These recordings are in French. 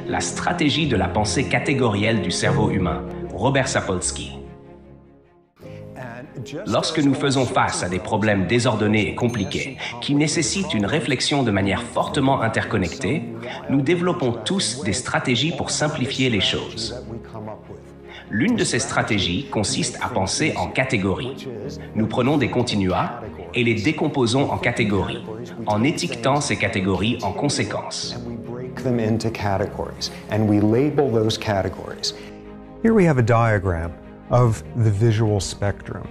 La stratégie de la pensée catégorielle du cerveau humain, Robert Sapolsky. Lorsque nous faisons face à des problèmes désordonnés et compliqués, qui nécessitent une réflexion de manière fortement interconnectée, nous développons tous des stratégies pour simplifier les choses. L'une de ces stratégies consiste à penser en catégories. Nous prenons des continua et les décomposons en catégories, en étiquetant ces catégories en conséquence. Here we have a diagram of the visual spectrum.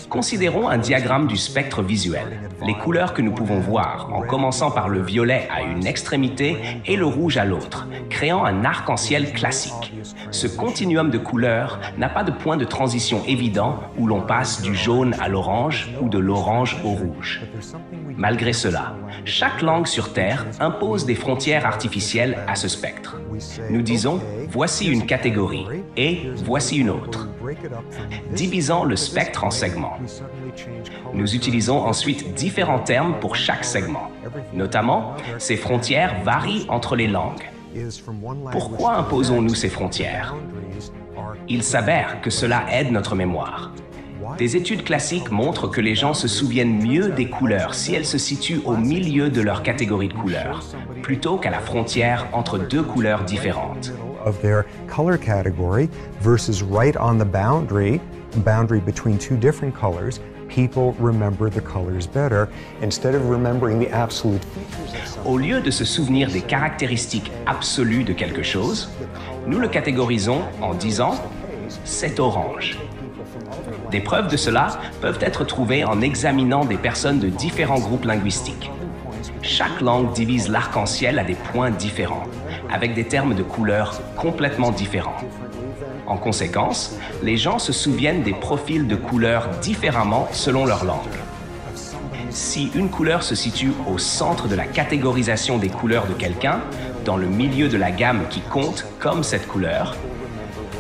Considérons un diagramme du spectre visuel, les couleurs que nous pouvons voir, en commençant par le violet à une extrémité et le rouge à l'autre, créant un arc-en-ciel classique. Ce continuum de couleurs n'a pas de point de transition évident où l'on passe du jaune à l'orange ou de l'orange au rouge. Malgré cela, chaque langue sur Terre impose des frontières artificielles à ce spectre. Nous disons « voici une catégorie » et « voici une autre », divisant le spectre en segments. Nous utilisons ensuite différents termes pour chaque segment. Notamment, ces frontières varient entre les langues. Pourquoi imposons-nous ces frontières? Il s'avère que cela aide notre mémoire. Des études classiques montrent que les gens se souviennent mieux des couleurs si elles se situent au milieu de leur catégorie de couleurs, plutôt qu'à la frontière entre deux couleurs différentes. Of their color category versus right on the boundary between two different colors, people remember the colors better instead of remembering the absolute features. Au lieu de se souvenir des caractéristiques absolues de quelque chose, nous le catégorisons en disant « c'est orange ». Des preuves de cela peuvent être trouvées en examinant des personnes de différents groupes linguistiques. Chaque langue divise l'arc-en-ciel à des points différents, avec des termes de couleurs complètement différents. En conséquence, les gens se souviennent des profils de couleurs différemment selon leur langue. Si une couleur se situe au centre de la catégorisation des couleurs de quelqu'un, dans le milieu de la gamme qui compte comme cette couleur,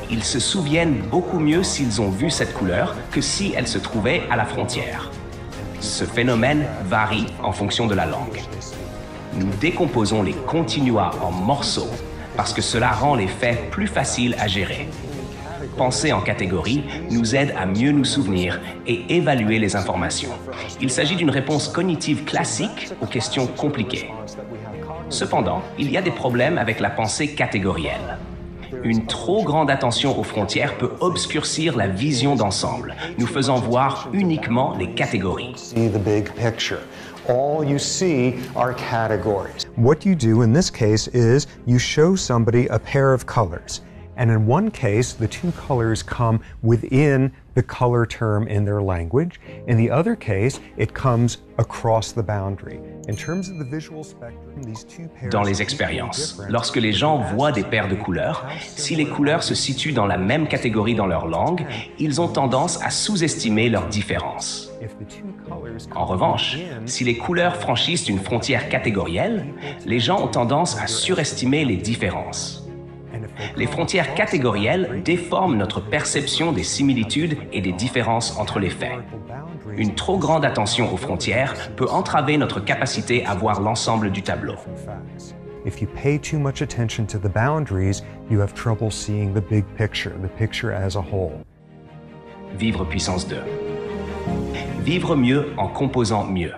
ils se souviennent beaucoup mieux s'ils ont vu cette couleur que si elle se trouvait à la frontière. Ce phénomène varie en fonction de la langue. Nous décomposons les continua en morceaux parce que cela rend les faits plus faciles à gérer. Penser en catégories nous aide à mieux nous souvenir et évaluer les informations. Il s'agit d'une réponse cognitive classique aux questions compliquées. Cependant, il y a des problèmes avec la pensée catégorielle. Une trop grande attention aux frontières peut obscurcir la vision d'ensemble, nous faisant voir uniquement les catégories. All you see are categories. What you do in this case is you show somebody a pair of colors. And in one case, the two colors come within the color term in their language. In the other case, it comes across the boundary. In terms of the visual spectrum, these two pairs... Dans les expériences, lorsque les gens voient des paires de couleurs, si les couleurs se situent dans la même catégorie dans leur langue, ils ont tendance à sous-estimer leurs différences. En revanche, si les couleurs franchissent une frontière catégorielle, les gens ont tendance à surestimer les différences. Les frontières catégorielles déforment notre perception des similitudes et des différences entre les faits. Une trop grande attention aux frontières peut entraver notre capacité à voir l'ensemble du tableau. If you pay too much attention to the boundaries, you have trouble seeing the big picture as a whole. Vivre puissance 2. Vivre mieux en composant mieux.